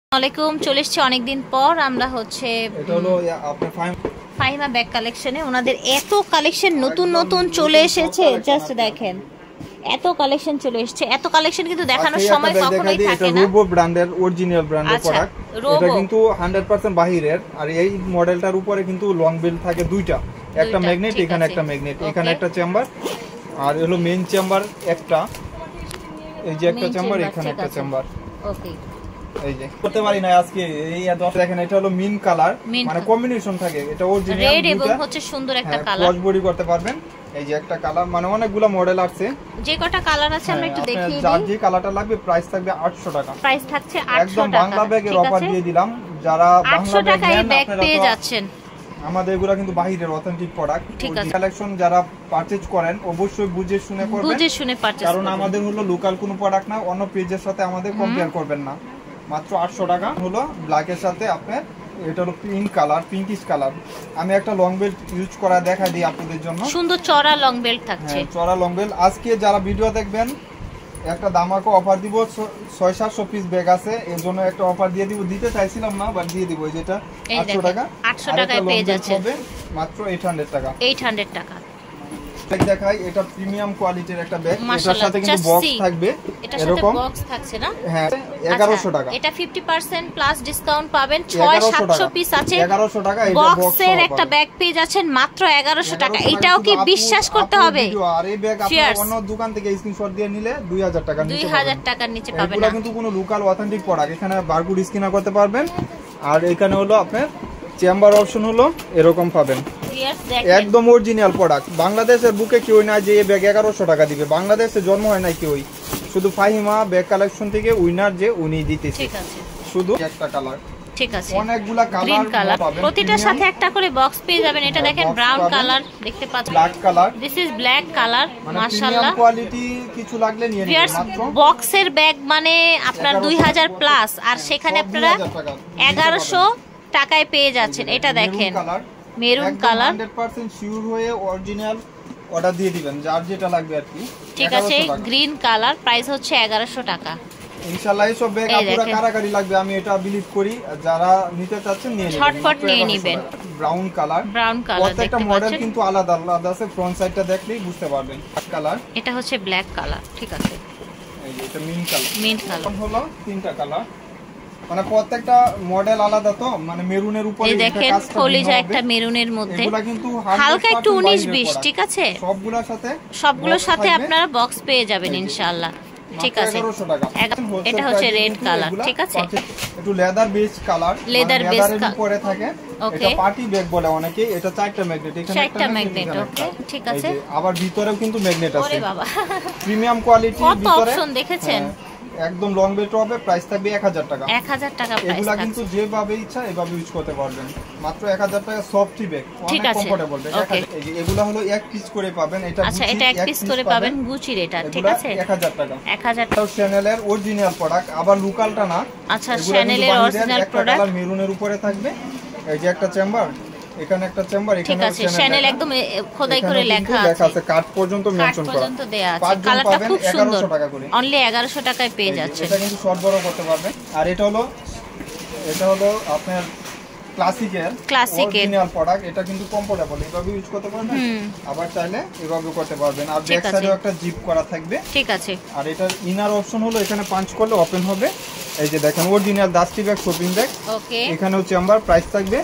আসসালামাইকুম, চলে এসেছি অনেকদিন পর। আমরা হচ্ছে এটা হলো আপনার ফাহিমা ব্যাগ কালেকশনে। ওনাদের এত কালেকশন নতুন নতুন চলে এসেছে, জাস্ট দেখেন এত কালেকশন চলে এসেছে। এত কালেকশন কিন্তু দেখানোর সময় কখনোই থাকে না। এটা রোবো ব্র্যান্ডের অরিজিনাল ব্র্যান্ডের প্রোডাক্ট। এটা কিন্তু 100% বাহিরের। আর এই মডেলটার উপরে কিন্তু লং বেল থাকে দুইটা, একটা ম্যাগনেট, এখানে একটা ম্যাগনেট, এখানে একটা চেম্বার, আর হলো মেইন চেম্বার একটা, এই যে একটা চেম্বার, এখানে একটা চেম্বার। ওকে, এই যে করতে পারি না আজকে। এই দেখেন এটা হলো মিন কালার, মানে কম্বিনেশন থাকে। এটা অরিজিনাল রেড এবং হচ্ছে সুন্দর একটা কালার, ক্রস বডি করতে পারবেন। এই যে একটা কালার, মানে অনেকগুলো মডেল আছে, যে কটা কালার আছে আমরা একটু দেখিয়ে দিই। যার যে কালারটা লাগবে প্রাইস থাকবে 800 টাকা। প্রাইস থাকছে 800 টাকা। একদম বাংলা ব্যাগের অফার দিয়ে দিলাম। যারা বাংলা 800 টাকায় ব্যাগ পেয়ে যাচ্ছেন। আমাদের এগুলা কিন্তু বাহিরের অথেন্টিক প্রোডাক্ট। কালেকশন যারা পারচেজ করেন অবশ্যই বুঝে শুনে করবেন, বুঝে শুনে পারচেজ করবেন, কারণ আমাদের হলো লোকাল কোনো প্রোডাক্ট না, অন্য পেজের সাথে আমাদের কম্পেয়ার করবেন না। মাত্র 800 টাকা হলো ব্ল্যাকের সাথে আপনার। এটা হলো পিঙ্ক কালার, পিঙ্কিশ কালার। আমি একটা লং বেল্ট ইউজ করা দেখা দিই আপনাদের জন্য। সুন্দর চড়া লং বেল্ট থাকছে, চড়া লং বেল্ট। আজকে যারা ভিডিও দেখবেন একটা দামাকো অফার দিব। 600-700 পিস ব্যাগ আছে, এর জন্য একটা অফার দিয়ে দিব। দিতে চাইছিলাম না, বাট দিয়ে দিব। যেটা 800 টাকা, 800 টাকায় পেয়ে যাচ্ছেন মাত্র 800 টাকা। 800 টাকা দেখাই, এটা প্রিমিয়াম কোয়ালিটির একটা ব্যাগ। এটার সাথে কিন্তু বক্স থাকবে, এরকম বক্স থাকছে না? হ্যাঁ, 1100 টাকা। এটা 50% প্লাস ডিসকাউন্ট পাবেন। 600-700 পিস আছে, 1100 টাকা। এই বক্সের একটা ব্যাগ পেয়ে যাচ্ছেন মাত্র 1100 টাকা। এটাও কি বিশ্বাস করতে হবে? আর এই ব্যাগ আপনি অন্য দোকান থেকে স্ক্রিনশট দিয়ে নিলে 2000 টাকার নিচে পাবেন। 2000 টাকার নিচে পাবেন না। এটা কিন্তু কোনো লোকাল অথেন্টিক প্রোডাক্ট। এখানে বারকোড স্ক্যানার করতে পারবেন। আর এখানে হলো আপনার চেম্বার অপশন হলো এরকম পাবেন। একদম অরিজিনাল প্রোডাক্ট। বাংলাদেশের বুকে কেউ না যে এই ব্যাগ 1100 টাকা দিবে। বাংলাদেশে জন্ম হয় নাই কেউই, শুধু ফাহিমা ব্যাগ কালেকশন থেকে উইনার যে উনি দিতেছে। ঠিক আছে, শুধু একটা কালার। ঠিক আছে, অনেকগুলা কালার পাবেন। প্রতিটার সাথে একটা করে বক্স পেয়ে যাবেন। এটা দেখেন ব্রাউন কালার দেখতে পাচ্ছেন, black colour. This is black colour. মাশাআল্লাহ, কোয়ালিটি কিছু লাগলে নিয়ে নিন। মাত্র বক্সের ব্যাগ মানে আপনার 2000 প্লাস, আর সেখানে আপনারা 1100 টাকায় পেয়ে যাচ্ছেন। এটা দেখেন মেরুন কালার, 100% শিওর হয়ে অরিজিনাল অর্ডার দিয়ে দিবেন, যার যেটা লাগবে আর কি। ঠিক আছে, গ্রিন কালার, প্রাইস হচ্ছে 1100 টাকা। ইনশাআল্লাহ এই সব ব্যাগ পুরো কারাকারি লাগবে, আমি এটা বিলিভ করি। যারা নিতে চাচ্ছেন নিয়ে নেবেন, ঝটপট নিয়ে নেবেন। ব্রাউন কালার, ব্রাউন কালার, প্রত্যেকটা মডেল কিন্তু আলাদা আলাদা আছে। ফ্রন্ট সাইডটা দেখলেই বুঝতে পারবেন। কালার, এটা হচ্ছে ব্ল্যাক কালার। ঠিক আছে, এই যে এটা মিন্ট কালার। মিন্ট কালার হলো তিনটা কালার, মানে প্রত্যেকটা মডেল আলাদা। তো মানে মেরুনের উপরে এই দেখেন ফলিজা একটা মেরুনের মধ্যে, এগুলা কিন্তু হালকা একটু 19-20। ঠিক আছে, সবগুলোর সাথে আপনারা বক্স পেয়ে যাবেন ইনশাআল্লাহ। ঠিক আছে, এটা হচ্ছে রেড কালার। ঠিক আছে, একটু leather base colour, leather base উপরে থাকে। এটা পার্টি ব্যাগ বলে অনেকে। এটা চারটা ম্যাগনেট, এখানে একটা ম্যাগনেট। ওকে, ঠিক আছে। আবার ভিতরেও কিন্তু ম্যাগনেট আছে। ওরে বাবা, প্রিমিয়াম কোয়ালিটি। কত অপশন দেখেছেন। একদম লং বেল্ট হবে। প্রাইস থাকবে 1000 টাকা। 1000 টাকা প্রাইস। এগুলা কিন্তু যেভাবে ইচ্ছা এভাবে ইউজ করতে পারবেন। মাত্র 1000 টাকা। সফট ব্যাগ, অনেক কমফোর্টেবল ব্যাগ। এগুলা হলো এক পিস করে পাবেন। এটা আচ্ছা, এটা এক পিস করে পাবেন গুচির। এটা ঠিক আছে, 1000 টাকা। 1000 টাকা। চ্যানেলের অরিজিনাল প্রোডাক্ট, আবার লোকালটা না। আচ্ছা, চ্যানেলের অরিজিনাল প্রোডাক্ট। কালার মেরুনের উপরে থাকবে। এই যে একটা চেম্বার, এখানে একটা চেম্বার, এখানে চ্যানেল একদম খোদাই করে লেখা আছে, কাট পর্যন্ত মেনশন করা, পর্যন্ত দেয়া আছে। কালারটা খুব সুন্দর, অনলি 1100 টাকায় পেয়ে যাচ্ছে। এটা কিন্তু শর্ট বড় করতে পারবেন। আর এটা হলো আপনার ক্লাসিকের অরিজিনাল প্রোডাক্ট। এটা কিন্তু কমফোর্টেবল, এভাবে ইউজ করতে পারবেন। আবার চাইলে এভাবে করতে পারবেন। আর ব্যাক সাইডেও একটা জিপ করা থাকবে। ঠিক আছে, আর এটার ইনার অপশন হলো এখানে পাঞ্চ করলে ওপেন হবে। এই যে দেখেন original dusty bag, shopping bag. Okay, এখানেও চেম্বার। প্রাইস থাকবে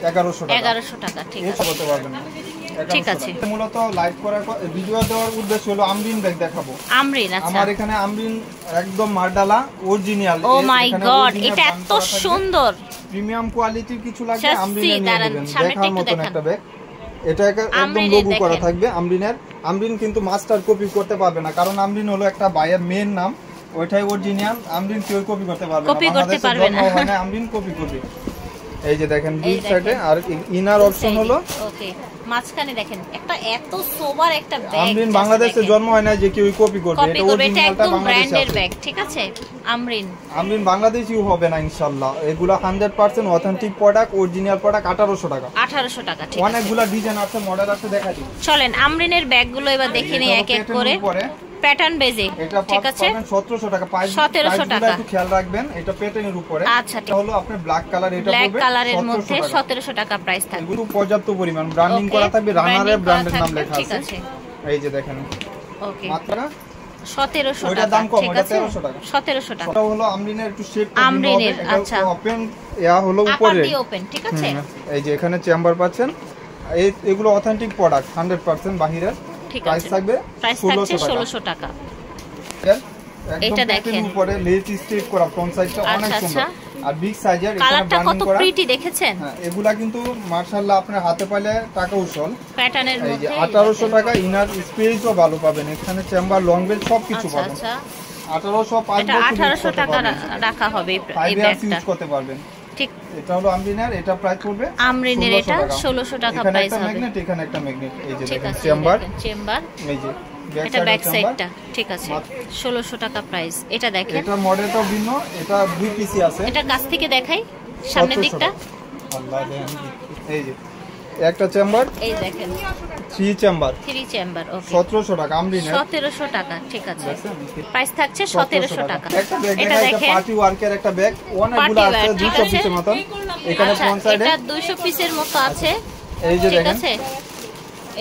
1100 টাকা। 1100 টাকা। ঠিক আছে, করতে পারবেন। ঠিক আছে। মূলত লাইভ করার ভিডিও দেওয়ার উদ্দেশ্য হলো আমরিন ব্যাগ দেখাবো। আমরিন, আচ্ছা। আমার এখানে আমরিন একদম মার্ডালা অরিজিনাল। ও মাই গড, এটা এত সুন্দর। প্রিমিয়াম কোয়ালিটির কিছু লাগবে আমরিনে নিয়ে নেবেন। দেখার মতন একটা ব্যাগ। এটা একদম লোগো করা থাকবে আমরিনের। আমরিন কিন্তু মাস্টার কপি করতে পারবে না, কারণ আমরিন হলো একটা বাইয়ের মেন নাম, ওইটাই অরিজিনাল। আমরিন কেউ কপি করতে পারবে না, কপি করতে পারবে না। আমরিন কপি করবে। এই যে দেখেন দুই সাইডে। আর ইনার অপশন হলো ওকে, মাঝখানে দেখেন একটা এত সোবার একটা ব্যাগ। আমরিন বাংলাদেশে জন্ম হয় না যে কেউ কপি করবে। এটা অরিজিনালটা ব্র্যান্ডের ব্যাগ। ঠিক আছে, আমরিন বাংলাদেশিও হবে না ইনশাআল্লাহ। এগুলা 100% অথেন্টিক প্রোডাক্ট, অরিজিনাল প্রোডাক্ট। 1800 টাকা। 1800 টাকা। ঠিক আছে, অনেকগুলা ডিজাইন আছে, মডেল আছে, দেখাই দিই। চলেন আমরিনের ব্যাগগুলো এবার দেখে নেই এক এক করে। প্যাটার্ন বেজে, এটা ঠিক আছে, পাবেন 1700 টাকা। 1700 টাকা। একটু খেয়াল রাখবেন, এটা প্যাটার্নের উপরে। আচ্ছা, এটা হলো আপনার ব্ল্যাক কালার, এটা ব্ল্যাক পড়বে কালারের মধ্যে 1700 টাকা প্রাইস থাকবে। এগুলো পর্যাপ্ত পরিমাণ ব্র্যান্ডিং করা থাকবে, রানারের ব্র্যান্ডের নাম লেখা ঠিক আছে। আছে, এই যে দেখেন, ওকে, মাত্র 1700 ওইটা টাকা, দাম কম, ঠিক ওটা আছে, 1300 টাকা। 1700 টাকা। এটা হলো আমরিনের একটু শেপ আমরিনের, আচ্ছা, ওপেন ইয়া হলো আপার উপরে, দিয়ে ওপেন, ঠিক আছে। এই যে এখানে চেম্বার পাচ্ছেন। এগুলো অথেন্টিক প্রোডাক্ট, 100% বাহিরের। ঠিক প্রাইস আছে, থাকবে প্রাইস থাকছে 1600 টাকা। এটা দেখেন, উপরে লেস স্ট্রেট করা ফ্রন্ট সাইডটা অনেক সুন্দর, আর বিগ সাইজের। এখানে কালারটা ব্র্যান্ডিং কত করা, প্রিটি দেখেছেন? হ্যাঁ, এগুলা কিন্তু মাশাআল্লাহ আপনার হাতে পাইলে টাকা উসল। প্যাটার্নের এই যে মধ্যে 1800 টাকা। ইনার স্পেসও ভালো পাবেন, এখানে চেম্বার লং বেল সবকিছু আচ্ছা পাবেন। আচ্ছা, 1800 5 এটা 1800 টাকা রাখা হবে এই ব্যাগটা, ইউজ করতে পারবেন। ঠিক, এটা হলো আমরিনের, এটা প্রাইস পড়বে আমরিনের, এটা 1600 টাকা এখানে প্রাইস একটা হবে। ম্যাগনেট, এখানে একটা ম্যাগনেট। এই যে ঠিক দেখেন আছে, চেম্বার, চেম্বার, এই যে এটা ব্যাক সাইডটা, ঠিক আছে, 1600 টাকা প্রাইস। এটা দেখেন, এটা মডেলটাও ভিন্ন, এটা দুই পিসি আছে। এটা কাছ থেকে দেখাই, সামনের দিকটা, আল্লাহ দেন। এই যে একটা চেম্বার, এই দেখেন 3 চেম্বার, 3 চেম্বার, ওকে, 1700 টাকা আমরিনের। 1700 টাকা, ঠিক আছে, প্রাইস থাকছে 1700 টাকা। একটা ব্যাগ, এটা এটা দেখেন, পার্টি ওয়ার্কের একটা ব্যাগ, অনেকগুলো আছে, 200 পিসের মত। এখানে আচ্ছা, ফ্রন্ট সাইডে এটা 200 পিসের মতো আছে, এই যে ঠিক দেখেন, আছে,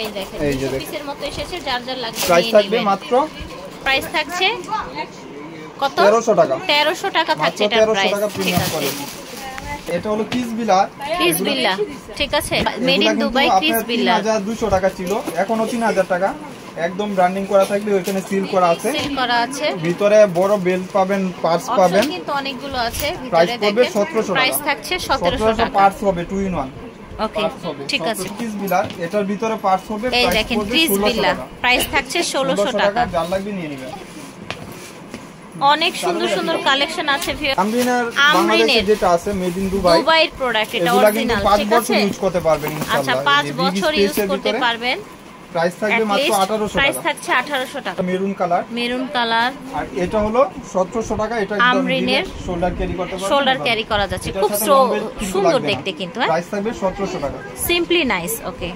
এই দেখেন, এই যে 200 দেখেন। পিসের মতো এসেছে, যার যার লাগবে প্রাইস নিয়ে থাকবে নেবেন। মাত্র প্রাইস থাকছে কত? 1300 টাকা। 1300 টাকা থাকছে মাত্র এটা 1300 প্রাইস, টাকা ঠিক প্রিমিয়াম আছে। কোয়ালিটি। এটা হলো কিস বিলা, কিস বিল্লা, ঠিক আছে, মেড ইন দুবাই কিস বিল্লা, 3200 টাকা ছিল, এখনো 3000 টাকা। একদম ব্র্যান্ডিং করা থাকবে, ওখানে সিল করা আছে, সিল করা আছে, ভিতরে বড় বেল্ট পাবেন, পার্স পাবেন। অপশন কিন্তু অনেকগুলো আছে প্রাইস ভিতরে, পড়বে দেখেন 1700 টাকা। প্রাইস থাকছে 1700 টাকা। পার্স হবে 2 in 1, ওকে, ঠিক আছে, কিস বিলা, এটার ভিতরে পার্স হবে। এই প্রাইস দেখেন পড়বে কিস 1600 বিল্লা, টাকা। প্রাইস থাকছে 1600 টাকা। যার লাগবে নিয়ে নেবেন। অনেক সুন্দর সুন্দর কালেকশন আছে ভিউয়ার। আমরিনের বাংলাদেশে যেটা আছে মেড ইন দুবাই, দুবাইয়ের প্রোডাক্ট, এটা এগুলা কিন্তু অরিজিনাল, 5 ঠিক বছর আছে, ইউজ করতে পারবেন আচ্ছা, ইনশাআল্লাহ। 5 বছর ইউজ করতে পারবেন। প্রাইস থাকবে মাত্র 1800 প্রাইস টাকা। থাকছে 1800 টাকা। মেরুন কালার, মেরুন কালার, আর এটা হলো 1700 টাকা। এটা একদম আমরিনের, শোল্ডার ক্যারি করতে পারবেন, শোল্ডার ক্যারি করা যাচ্ছে, এটার খুব সাথে long belt কিন্তু সুন্দর লাগবে না। দেখতে কিন্তু, হ্যাঁ, প্রাইস থাকবে 1700 টাকা। সিম্পলি নাইস, ওকে,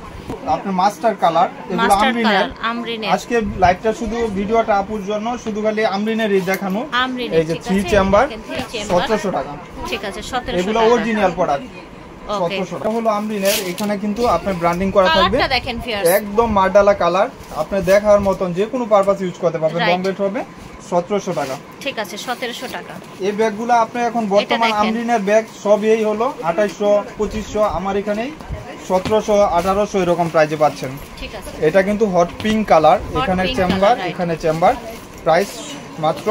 আপনার মাস্টার কালার, এগুলো মাস্টার আমরিনের। কালার, আমরিনের, আজকে লাইভটা শুধু ভিডিওটা আপুর জন্য, শুধু খালি আমরিনের এই দেখানো। আমরিনের, এই যে ঠিক 3 আছে, চেম্বার, দেখেন 3 চেম্বার, 1700 টাকা। ঠিক আছে, 1700 এগুলো টাকা, অরিজিনাল প্রোডাক্ট, ওকে। 1700 টাকা। হলো আমরিনের, এখানে কিন্তু আপনার ব্র্যান্ডিং করা থাকবে, কালারটা দেখেন ভিউয়ার্স, একদম মার্ডালা কালার, আপনি দেখার মতন যে কোনো পারপাস ইউজ করতে পারবেন। Right. লং বেল্ট হবে 1700 টাকা। ঠিক আছে, 1700 টাকা। এই ব্যাগগুলো আপনি এখন বর্তমান দেখেন। আমরিনের ব্যাগ সব এই হলো 2800 2500, আমার এখানেই 1700 1800 এরকম প্রাইসে পাচ্ছেন। ঠিক আছে, এটা কিন্তু হট পিঙ্ক কালার, এখানে pink চেম্বার, color, right. এখানে চেম্বার। প্রাইস মাত্র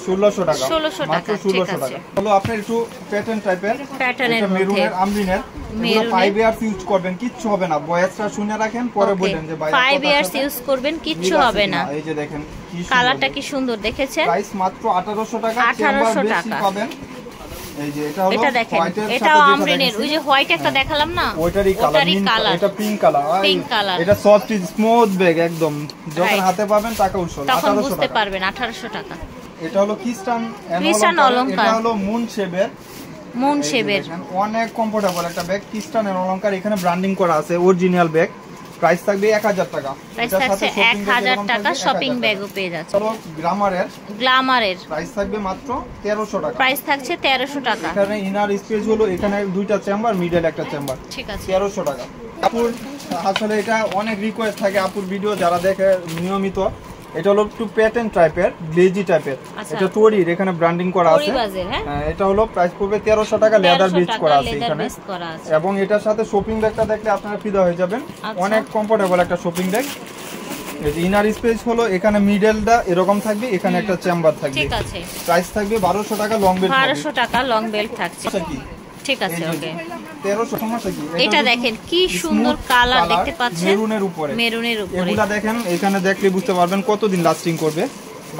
1600 টাকা, 1600 মাত্র টাকা, 1600 ঠিক আছে। টাকা। হলো আপনার একটু প্যাটার্ন টাইপের, প্যাটার্নের এটা মেরুনের, মধ্যে, আমরিনের। এগুলো মেরুনের। 5 ইয়ার্স ইউজ করবেন, কিচ্ছু হবে না। বয়সটা শুনে রাখেন, পরে বলেন যে ভাই 5 ইয়ার্স ইউজ করবেন, কিচ্ছু হবে না। এই যে দেখেন কি সুন্দর কালারটা দেখতে। কি সুন্দর দেখেছেন, প্রাইস মাত্র 1800 টাকা। 1800 চেম্বার বেশি টাকা। পাবেন। এই যে এটা হলো এটা দেখেন, হোয়াইটের সাথে এটাও যেটা আমরিনের, দেখাচ্ছি, ওই যে হোয়াইট একটা দেখালাম না, ওইটারই কালার, কালার, এটা পিঙ্ক কালার। Pink color। এটা সফট স্মুথ ব্যাগ একদম, যখন Right. হাতে পাবেন টাকা উঠল। তখন 1800 বুঝতে টাকা। পারবেন 1800 টাকা। এটা হলো ক্রিস্টান অলংকার। এটা হলো মুন শেপের, মুন শেপের, অনেক কমফোর্টেবল একটা ব্যাগ, ক্রিস্টান অলংকার। এখানে ব্র্যান্ডিং করা আছে, অরিজিনাল ব্যাগ। প্রাইস থাকবে 1000 টাকা। প্রাইস এটার থাকছে সাথে shopping bag 1000 যেরকম টাকা, থাকবে, শপিং 1000 ব্যাগও পেয়ে যাচ্ছে। হলো গ্রামারের, গ্ল্যামারের প্রাইস থাকবে মাত্র 1300 টাকা। প্রাইস থাকছে 1300 টাকা। এখানে ইনার স্পেস হলো, এখানে দুইটা চেম্বার, মিডল একটা চেম্বার, ঠিক আছে, 1300 টাকা। আপুর আসলে এটা অনেক রিকোয়েস্ট থাকে আপুর ভিডিও যারা দেখে নিয়মিত। এটা হলো একটু প্যাটার্ন টাইপের, গ্লেজি টাইপের। আচ্ছা। এটা টরির, এখানে ব্র্যান্ডিং করা আছে। পরিবাজের, হ্যাঁ, হ্যাঁ, এটা হলো প্রাইস পড়বে 1300 টাকা। লেদার 1300 বেজ টাকা, করা আছে leather এখানে, base করা আছে। এবং এটার সাথে শপিং ব্যাগটা দেখলে আপনারা ফিদা হয়ে যাবেন। আচ্ছা। অনেক কমফোর্টেবল একটা শপিং ব্যাগ। এই যে ইনার স্পেস হলো, এখানে মিডলটা এরকম থাকবে, এখানে একটা চেম্বার থাকবে। ঠিক আছে, প্রাইস থাকবে 1200 টাকা। লং বেল্ট 1200 টাকা লং বেল্ট থাকছে, কি ঠিক আছে, ওকে। 1300 সমস্যা কি? এটা দেখেন কি সুন্দর কালার দেখতে পাচ্ছেন, মেরুনের উপরে, মেরুনের উপরে। এগুলা দেখেন, এখানে দেখলে বুঝতে পারবেন কতদিন লাস্টিং করবে।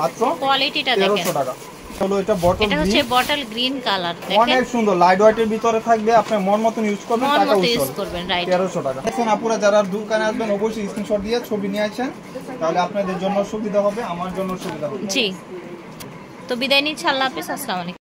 মাত্র কোয়ালিটিটা দেখেন, 1300 টাকা। হলো এটা বটল এটা হচ্ছে গ্রিন, বটল গ্রিন কালার, দেখেন অনেক সুন্দর, লাইট ওয়েটের ভিতরে থাকবে। আপনি মন মতন ইউজ করবেন, মন টাকা মতো ইউজ উঠবে। করবেন, রাইট। 1300 টাকা। এখন আপুরা যারা দোকানে আসবেন অবশ্যই স্ক্রিনশট দিয়ে ছবি নিয়ে আসেন, তাহলে আপনাদের জন্য সুবিধা হবে, আমার জন্য সুবিধা হবে। জি, তো বিদায় নিচ্ছি, আল্লাহ হাফেজ, আসসালামু আলাইকুম।